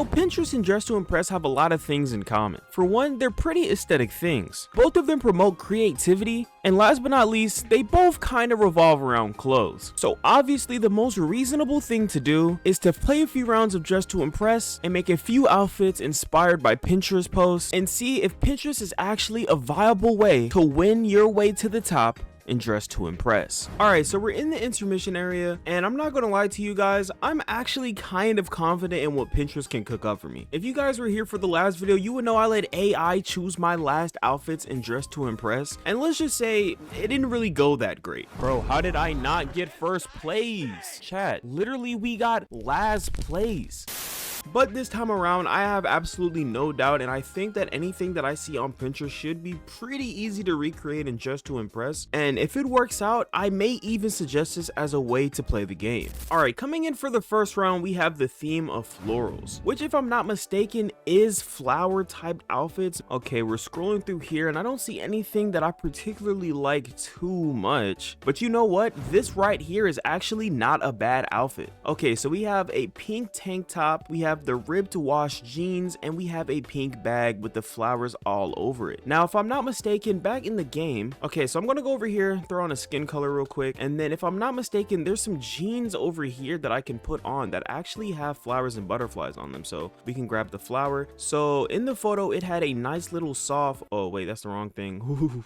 Pinterest and Dress to Impress have a lot of things in common. For one, they're pretty aesthetic things. Both of them promote creativity, and last but not least, they both kind of revolve around clothes. So obviously the most reasonable thing to do is to play a few rounds of Dress to Impress and make a few outfits inspired by Pinterest posts and see if Pinterest is actually a viable way to win your way to the top and Dress to Impress. Alright, so we're in the intermission area, and I'm not gonna lie to you guys, I'm actually kind of confident in what Pinterest can cook up for me. If you guys were here for the last video, you would know I let AI choose my last outfits in Dress to Impress, and let's just say it didn't really go that great. Bro, how did I not get first place? Chat, literally we got last place. But this time around, I have absolutely no doubt, and I think that anything that I see on Pinterest should be pretty easy to recreate in Dress to Impress, and if it works out, I may even suggest this as a way to play the game. Alright, coming in for the first round, we have the theme of florals, which if I'm not mistaken is flower typed outfits. Okay, we're scrolling through here and I don't see anything that I particularly like too much, but you know what, this right here is actually not a bad outfit. Okay, so we have a pink tank top, we have the ribbed wash jeans, and we have a pink bag with the flowers all over it. Now if I'm not mistaken, back in the game, okay, so I'm gonna go over here, throw on a skin color real quick, and then if I'm not mistaken, there's some jeans over here that I can put on that actually have flowers and butterflies on them, so we can grab the flower. So in the photo it had a nice little soft, oh wait, that's the wrong thing.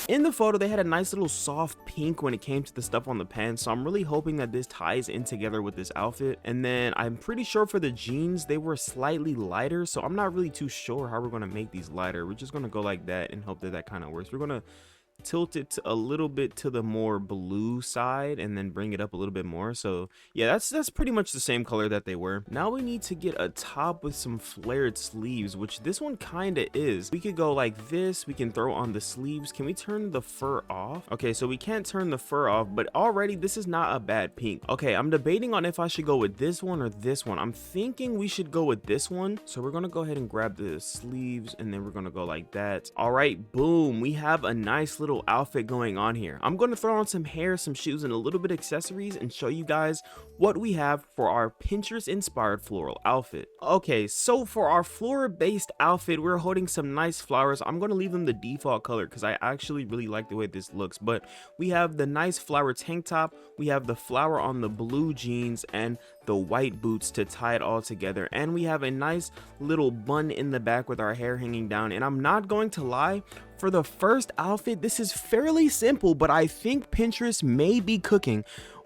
In the photo, they had a nice little soft pink when it came to the stuff on the pants, so I'm really hoping that this ties in together with this outfit. And then I'm pretty sure for the jeans, they were slightly lighter, so I'm not really too sure how we're going to make these lighter. We're just going to go like that and hope that that kind of works. We're going to tilt it a little bit to the more blue side and then bring it up a little bit more. So yeah, that's pretty much the same color that they were. Now we need to get a top with some flared sleeves, which this one kind of is. We could go like this, we can throw on the sleeves. Can we turn the fur off? Okay, so we can't turn the fur off, but already this is not a bad pink. Okay, I'm debating on if I should go with this one or this one. I'm thinking we should go with this one, so we're gonna go ahead and grab the sleeves and then we're gonna go like that. All right, boom, we have a nice little outfit going on here. I'm going to throw on some hair, some shoes, and a little bit of accessories and show you guys what we have for our Pinterest inspired floral outfit. Okay, so for our floral based outfit, we're holding some nice flowers. I'm going to leave them the default color because I actually really like the way this looks, but we have the nice flower tank top, we have the flower on the blue jeans, and the white boots to tie it all together, and we have a nice little bun in the back with our hair hanging down. And I'm not going to lie, for the first outfit, this is fairly simple, but I think Pinterest may be cooking.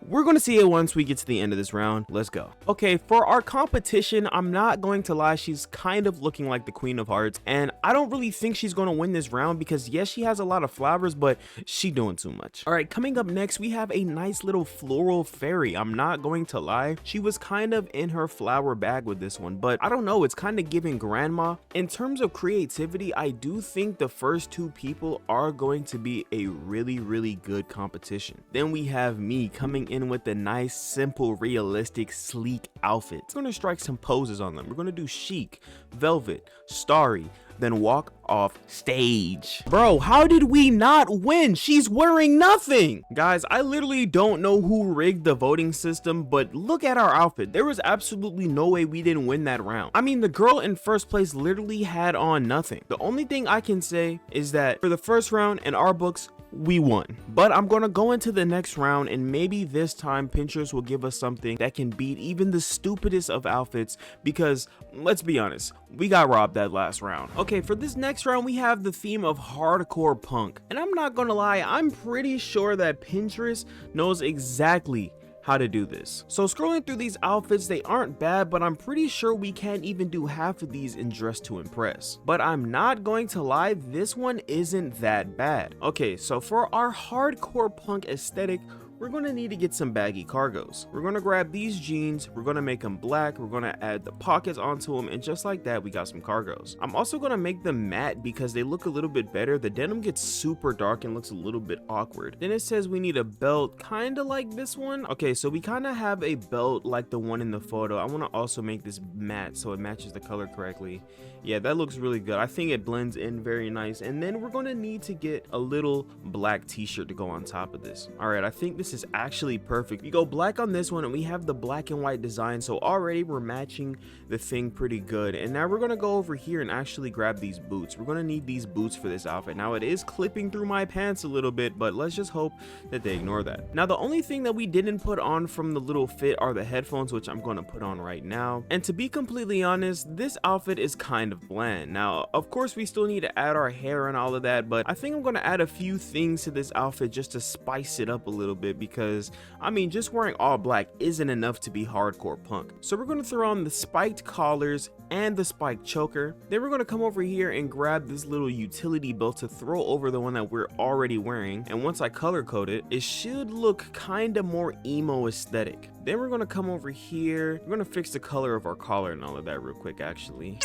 We're going to see it once we get to the end of this round. Let's go. Okay, for our competition, I'm not going to lie, she's kind of looking like the Queen of Hearts, and I don't really think she's going to win this round because yes, she has a lot of flowers, but she doing too much. All right, coming up next, we have a nice little floral fairy. I'm not going to lie, she was kind of in her flower bag with this one, but I don't know, it's kind of giving grandma. In terms of creativity, I do think the first two people are going to be a really good competition. Then we have me coming in with a nice, simple, realistic, sleek outfit. We're gonna strike some poses on them. We're gonna do chic, velvet, starry, then walk off stage. Bro, how did we not win? She's wearing nothing. Guys, I literally don't know who rigged the voting system, but look at our outfit. There was absolutely no way we didn't win that round. I mean, the girl in first place literally had on nothing. The only thing I can say is that for the first round in our books, we won. But I'm gonna go into the next round, and maybe this time Pinterest will give us something that can beat even the stupidest of outfits, because let's be honest, we got robbed that last round. Okay, for this next round, we have the theme of hardcore punk, and I'm not gonna lie, I'm pretty sure that Pinterest knows exactly how to do this. So scrolling through these outfits, they aren't bad, but I'm pretty sure we can't even do half of these in Dress to Impress. But I'm not going to lie, this one isn't that bad. Okay, so for our hardcore punk aesthetic, we're going to need to get some baggy cargos. We're going to grab these jeans, we're going to make them black, we're going to add the pockets onto them, and just like that, we got some cargos. I'm also going to make them matte because they look a little bit better. The denim gets super dark and looks a little bit awkward. Then it says we need a belt kind of like this one. Okay, so we kind of have a belt like the one in the photo. I want to also make this matte so it matches the color correctly. Yeah, that looks really good. I think it blends in very nice. And then we're going to need to get a little black t-shirt to go on top of this. All right, I think this this is actually perfect. We go black on this one and we have the black and white design, so already we're matching the thing pretty good. And now we're gonna go over here and actually grab these boots. We're gonna need these boots for this outfit. Now it is clipping through my pants a little bit, but let's just hope that they ignore that. Now the only thing that we didn't put on from the little fit are the headphones, which I'm gonna put on right now. And to be completely honest, this outfit is kind of bland. Now of course we still need to add our hair and all of that, but I think I'm gonna add a few things to this outfit just to spice it up a little bit, because I mean, just wearing all black isn't enough to be hardcore punk. So we're gonna throw on the spiked collars and the spiked choker. Then we're gonna come over here and grab this little utility belt to throw over the one that we're already wearing. And once I color code it, it should look kind of more emo aesthetic. Then we're gonna come over here. We're gonna fix the color of our collar and all of that real quick, actually.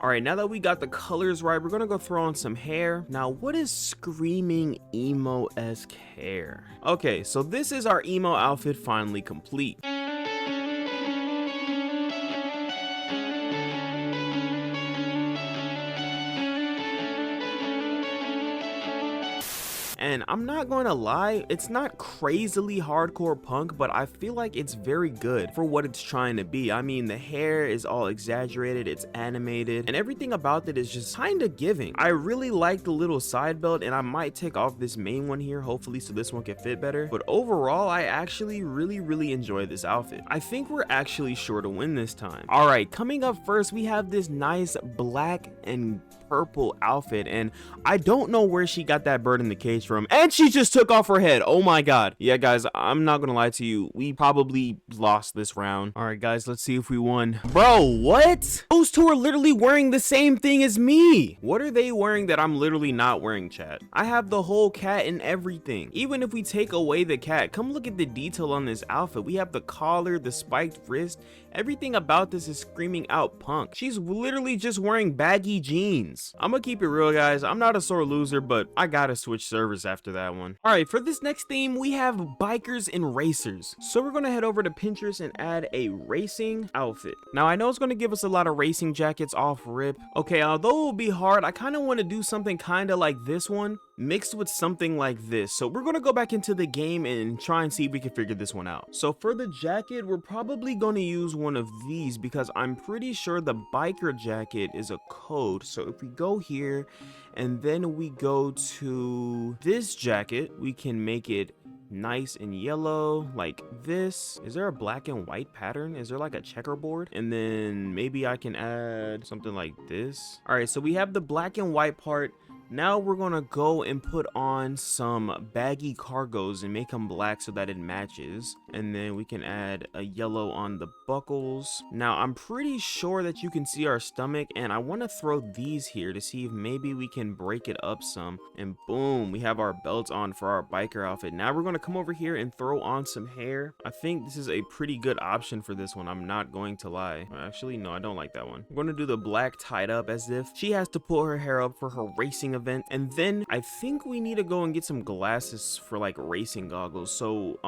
All right, now that we got the colors right, we're gonna go throw on some hair. Now, what is screaming emo-esque hair? Okay, so this is our emo outfit finally complete. And I'm not going to lie, it's not crazily hardcore punk, but I feel like it's very good for what it's trying to be. I mean, the hair is all exaggerated, it's animated, and everything about it is just kind of giving. I really like the little side belt, and I might take off this main one here, hopefully, so this one can fit better. But overall, I actually really enjoy this outfit. I think we're actually sure to win this time. All right, coming up first, we have this nice black and purple outfit, and I don't know where she got that bird in the cage from, and she just took off her head. Oh my god. Yeah guys, I'm not gonna lie to you, we probably lost this round. All right guys, let's see if we won. Bro, what? Those two are literally wearing the same thing as me. What are they wearing that I'm literally not wearing, chat? I have the whole cat and everything. Even if we take away the cat, come look at the detail on this outfit. We have the collar, the spiked wrist, everything about this is screaming out punk. She's literally just wearing baggy jeans. I'm gonna keep it real guys, I'm not a sore loser, but I gotta switch servers after that one. All right, for this next theme we have bikers and racers, so we're gonna head over to Pinterest and add a racing outfit. Now I know it's gonna give us a lot of racing jackets off rip. Okay, although it will be hard, I kind of want to do something kind of like this one mixed with something like this. So we're gonna go back into the game and try and see if we can figure this one out. So for the jacket, we're probably going to use one of these because I'm pretty sure the biker jacket is a code. So if we go here and then we go to this jacket, we can make it nice and yellow like this. Is there a black and white pattern? Is there like a checkerboard? And then maybe I can add something like this. All right, so we have the black and white part. Now we're gonna go and put on some baggy cargos and make them black so that it matches. And then we can add a yellow on the buckles. Now I'm pretty sure that you can see our stomach, and I want to throw these here to see if maybe we can break it up some. And boom, we have our belts on for our biker outfit. Now we're gonna come over here and throw on some hair. I think this is a pretty good option for this one, I'm not going to lie. Actually, no, I don't like that one. I'm gonna do the black tied up as if she has to pull her hair up for her racing event. And then I think we need to go and get some glasses for like racing goggles. So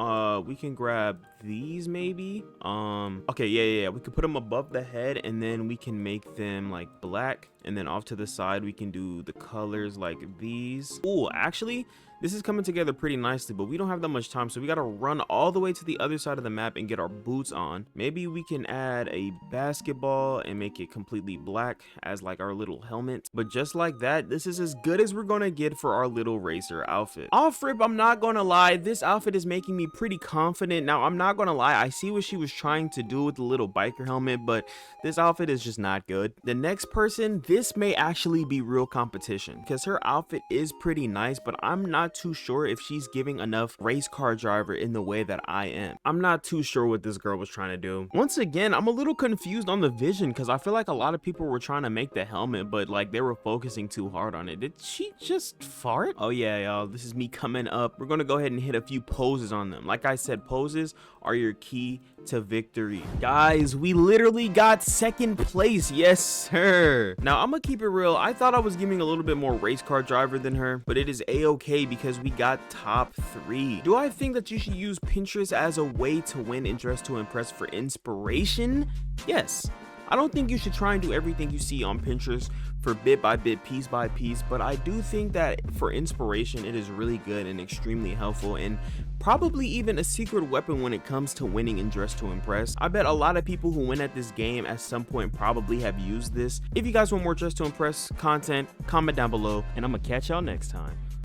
we can grab these maybe. Okay, yeah, we can put them above the head and then we can make them like black, and then off to the side we can do the colors like these. Oh, actually this is coming together pretty nicely, but we don't have that much time, so we got to run all the way to the other side of the map and get our boots on. Maybe we can add a basketball and make it completely black as like our little helmet. But just like that, this is as good as we're gonna get for our little racer outfit. Off rip, I'm not gonna lie, this outfit is making me pretty confident. Now I'm not gonna lie, I see what she was trying to do with the little biker helmet, but this outfit is just not good. The next person, this may actually be real competition because her outfit is pretty nice, but I'm not too sure if she's giving enough race car driver in the way that I am. I'm not too sure what this girl was trying to do. Once again, I'm a little confused on the vision because I feel like a lot of people were trying to make the helmet, but like they were focusing too hard on it. Did she just fart? Oh yeah, y'all, this is me coming up. We're gonna go ahead and hit a few poses on them. Like I said, poses are your key to victory. Guys, we literally got second place. Yes, sir. Now I'm gonna keep it real. I thought I was giving a little bit more race car driver than her, but it is a-okay because we got top 3. Do I think that you should use Pinterest as a way to win interest to impress for inspiration? Yes. I don't think you should try and do everything you see on Pinterest for bit by bit, piece by piece, but I do think that for inspiration it is really good and extremely helpful, and probably even a secret weapon when it comes to winning in Dress to Impress. I bet a lot of people who win at this game at some point probably have used this. If you guys want more Dress to Impress content, comment down below, and I'm gonna catch y'all next time.